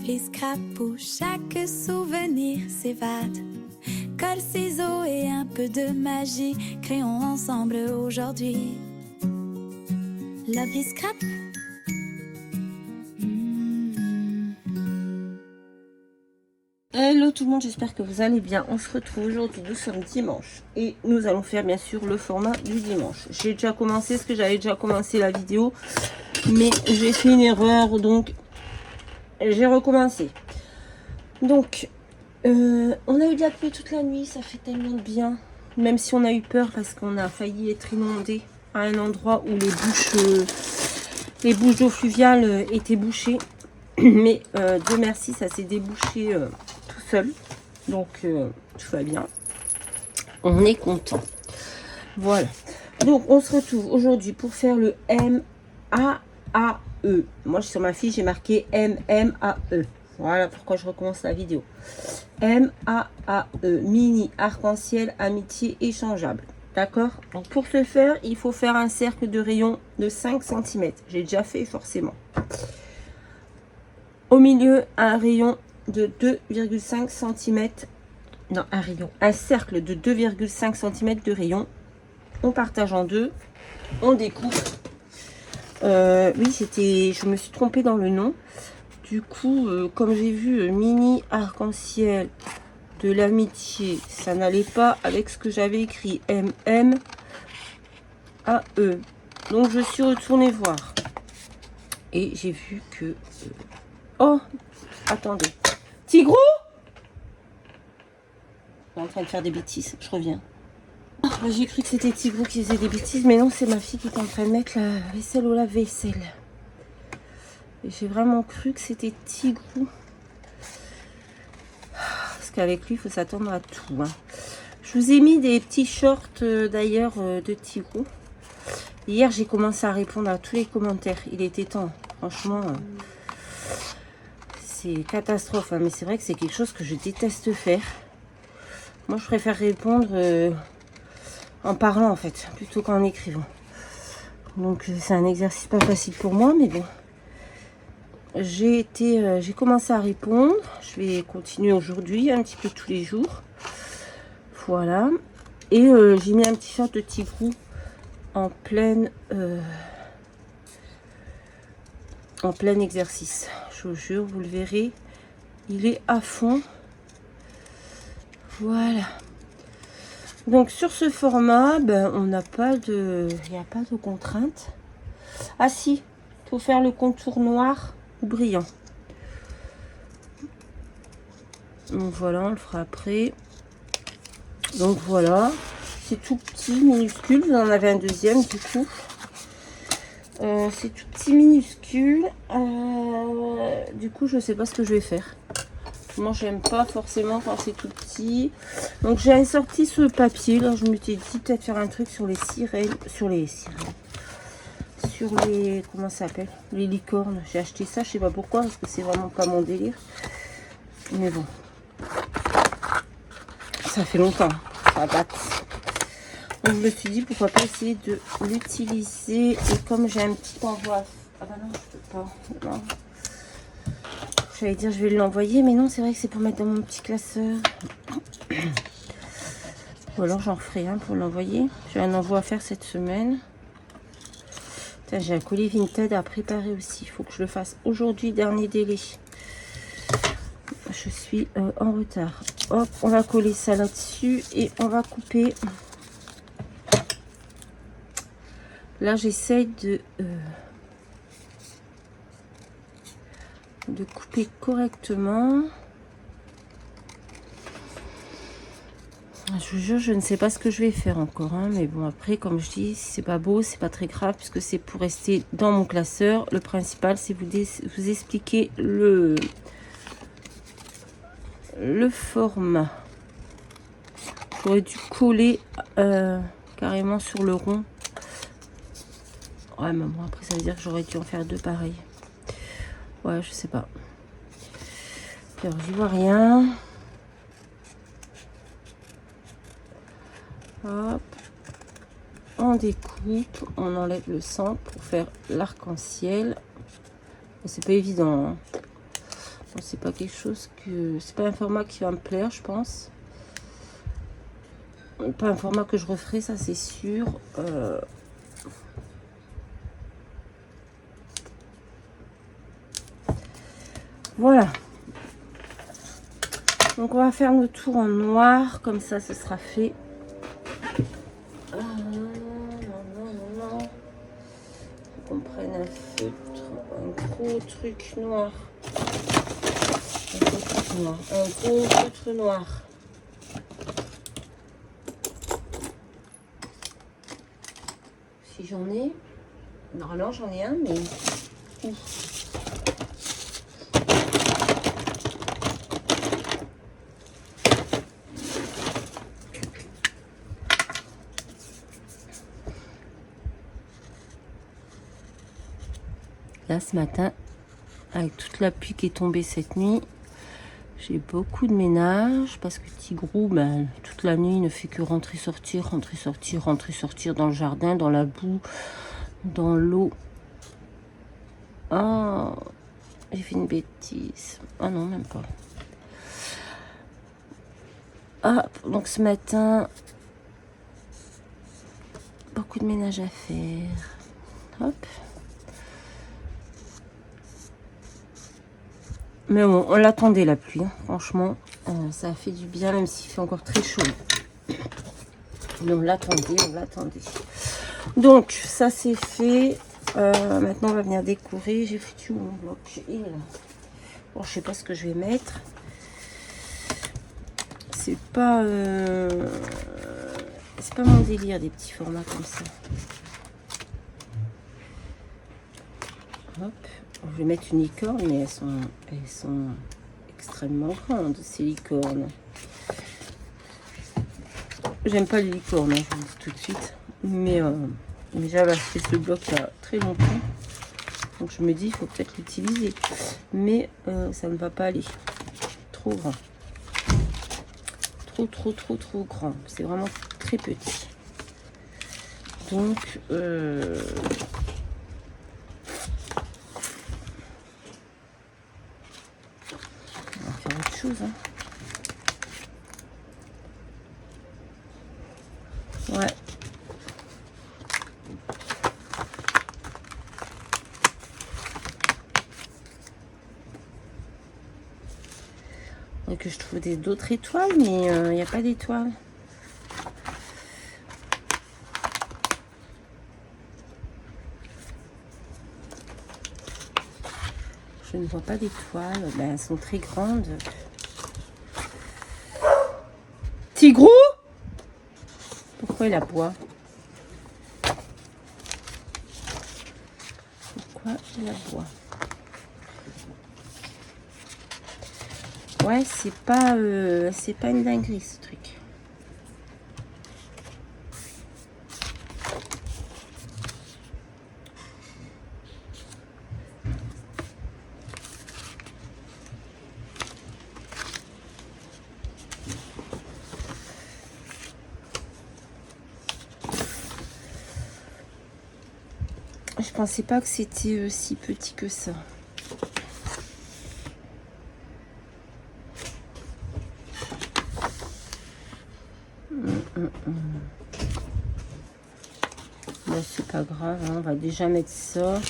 l'appli scrap où chaque souvenir s'évade. Colle, ciseaux et un peu de magie, créons ensemble aujourd'hui l'appli scrap. Hello tout le monde, j'espère que vous allez bien. On se retrouve aujourd'hui, nous sommes dimanche et nous allons faire bien sûr le format du dimanche. J'ai déjà commencé ce que j'avais déjà commencé la vidéo, mais j'ai fait une erreur, donc j'ai recommencé. Donc on a eu de la pluie toute la nuit, ça fait tellement de bien, même si on a eu peur parce qu'on a failli être inondé à un endroit où les bouches d'eau fluviales étaient bouchées. Mais Dieu merci, ça s'est débouché tout seul. Donc tout va bien. On est content. Voilà. Donc on se retrouve aujourd'hui pour faire le M-A-A-E. Moi sur ma fiche j'ai marqué M-M-A-E. Voilà pourquoi je recommence la vidéo. M-A-A-E. Mini arc-en-ciel amitié échangeable. D'accord? Donc pour ce faire, il faut faire un cercle de rayon de 5 cm. J'ai déjà fait forcément. Au milieu, un rayon de 2,5 cm. Non, un cercle de 2,5 cm de rayon. On partage en deux. On découpe. Oui, je me suis trompée dans le nom. Du coup, comme j'ai vu mini arc-en-ciel de l'amitié, ça n'allait pas avec ce que j'avais écrit. M-M-A-E. Donc, je suis retournée voir. Et j'ai vu que... Oh, attendez. Tigrou? Je suis en train de faire des bêtises, je reviens. Oh, j'ai cru que c'était Tigrou qui faisait des bêtises, mais non, c'est ma fille qui est en train de mettre la vaisselle au lave-vaisselle. Et j'ai vraiment cru que c'était Tigrou. Parce qu'avec lui, il faut s'attendre à tout. Hein. Je vous ai mis des petits shorts d'ailleurs de Tigrou. Hier, j'ai commencé à répondre à tous les commentaires. Il était temps, franchement... c'est catastrophe, hein, mais c'est vrai que c'est quelque chose que je déteste faire. Moi, je préfère répondre en parlant, en fait, plutôt qu'en écrivant. Donc, c'est un exercice pas facile pour moi, mais bon. J'ai commencé à répondre. Je vais continuer aujourd'hui, un petit peu tous les jours. Voilà. Et j'ai mis un petit short de Tigrou en plein exercice. Je vous jure, vous le verrez. Il est à fond. Voilà. Donc sur ce format, ben, on n'a pas de... Il n'y a pas de contrainte. Ah si, il faut faire le contour noir ou brillant. Donc voilà, on le fera après. Donc voilà. C'est tout petit, minuscule. Vous en avez un deuxième du coup. C'est tout petit, minuscule. Du coup, je sais pas ce que je vais faire. Moi, j'aime pas forcément quand c'est tout petit. Donc, j'ai sorti ce papier. Là, je me suis dit peut-être faire un truc sur les sirènes. Sur les... Comment ça s'appelle? Les licornes. J'ai acheté ça, je sais pas pourquoi, parce que c'est vraiment pas mon délire. Mais bon. Ça fait longtemps. Ça date. Donc, je me suis dit pourquoi pas essayer de l'utiliser. Et comme j'ai un petit envoi... Ah bah non, je peux pas. Non. J'allais dire je vais l'envoyer, mais non, c'est vrai que c'est pour mettre dans mon petit classeur. Ou alors j'en referai un pour l'envoyer. J'ai un envoi à faire cette semaine. J'ai un colis Vinted à préparer aussi. Il faut que je le fasse aujourd'hui, dernier délai. Je suis en retard. Hop, on va coller ça là-dessus et on va couper. Là, j'essaye de couper correctement. Je vous jure, je ne sais pas ce que je vais faire encore, hein, mais bon, après, comme je dis, si c'est pas beau, c'est pas très grave, puisque c'est pour rester dans mon classeur. Le principal, c'est vous expliquer le format. J'aurais dû coller carrément sur le rond. Ouais, mais bon, après, ça veut dire que j'aurais dû en faire deux pareils. Ouais, je sais pas. Alors, j'y vois rien. Hop. On découpe, on enlève le centre pour faire l'arc-en-ciel. C'est pas évident, hein. c'est pas quelque chose que... C'est pas un format qui va me plaire, je pense. Pas un format que je referai, ça c'est sûr. Voilà. Donc on va faire le tour en noir, comme ça ce sera fait. Ah, non, non, non. Faut qu'on prenne un feutre, un gros truc noir. Un gros truc noir. Un gros feutre noir. Si j'en ai. Normalement j'en ai un, mais. Ouf. Là, ce matin, avec toute la pluie qui est tombée cette nuit, j'ai beaucoup de ménage parce que Tigrou, ben, toute la nuit, il ne fait que rentrer, sortir, rentrer, sortir, rentrer, sortir dans le jardin, dans la boue, dans l'eau. Oh, j'ai fait une bêtise. Ah non, même pas. Ah, donc ce matin, beaucoup de ménage à faire. Hop. Mais bon, on l'attendait la pluie, hein. Franchement, ça a fait du bien, même s'il fait encore très chaud. Mais on l'attendait, on l'attendait. Donc, ça c'est fait. Maintenant, on va venir décorer. J'ai foutu mon bloc. Et là. Bon, je sais pas ce que je vais mettre. C'est pas mon délire, des petits formats comme ça. Hop. Je vais mettre une licorne, mais elles sont extrêmement grandes, ces licornes. J'aime pas les licornes, hein, je vous le dis tout de suite. Mais j'avais acheté ce bloc il y a très longtemps. Donc je me dis, il faut peut-être l'utiliser. Mais ça ne va pas aller. Trop grand. Trop grand. C'est vraiment très petit. Donc... chose, hein. Ouais. Et que je trouve d'autres étoiles, mais il n'y a pas d'étoiles. Je ne vois pas d'étoiles. Ben, elles sont très grandes. Tigrou? Pourquoi il aboie? Pourquoi il aboie? Ouais, c'est pas une dinguerie ce truc. Je pensais pas que c'était si petit que ça. Bon, c'est pas grave, hein, on va déjà mettre ça.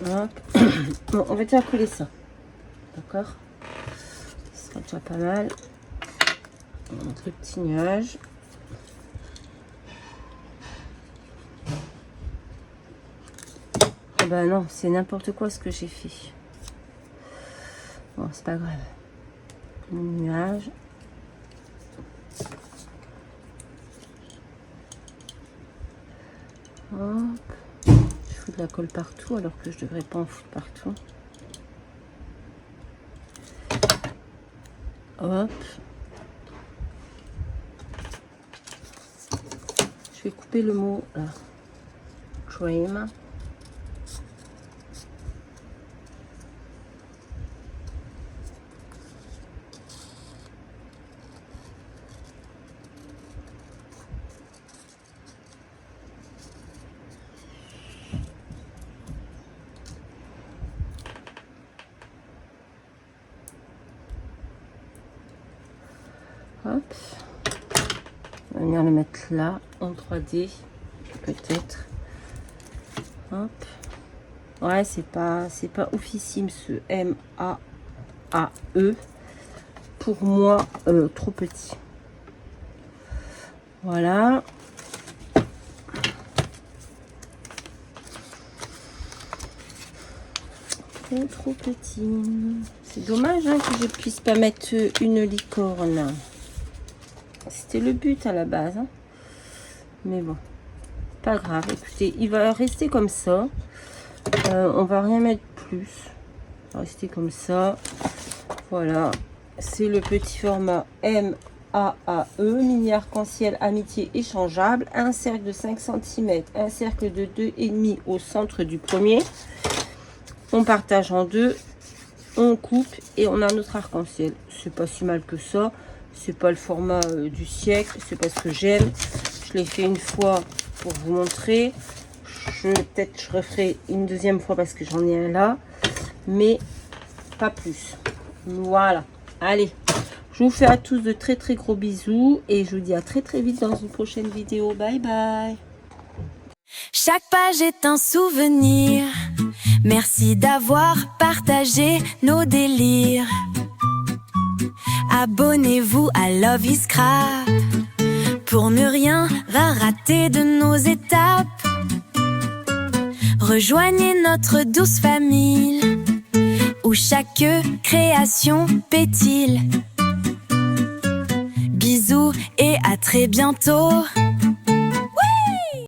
Hop. Bon, on va déjà coller ça. D'accord? Ce sera déjà pas mal. On va mettre le petit nuage. Ah bah non, c'est n'importe quoi ce que j'ai fait. Bon, c'est pas grave. Le nuage. Hop. Je fous de la colle partout alors que je devrais pas en foutre partout. Hop. Je vais couper le mot là. Trim. Hop. On va venir le mettre là, en 3D, peut-être. Hop. Ouais, c'est pas oufissime ce M-A-A-E. Pour moi, trop petit. Voilà. Trop petit. C'est dommage hein, que je puisse pas mettre une licorne. C'était le but à la base. Hein. Mais bon, pas grave. Écoutez, il va rester comme ça. On va rien mettre plus. Il va rester comme ça. Voilà. C'est le petit format M-A-A-E. Mini arc-en-ciel amitié échangeable. Un cercle de 5 cm. Un cercle de 2,5 au centre du premier. On partage en deux. On coupe et on a notre arc-en-ciel. C'est pas si mal que ça. C'est pas le format du siècle. C'est pas ce que j'aime. Je l'ai fait une fois pour vous montrer. Peut-être je referai une deuxième fois parce que j'en ai un là. Mais pas plus. Voilà. Allez. Je vous fais à tous de très très gros bisous. Et je vous dis à très très vite dans une prochaine vidéo. Bye bye. Chaque page est un souvenir. Merci d'avoir partagé nos délires. Abonnez-vous à Love is Scrap pour ne rien rater de nos étapes. Rejoignez notre douce famille où chaque création pétille. Bisous et à très bientôt.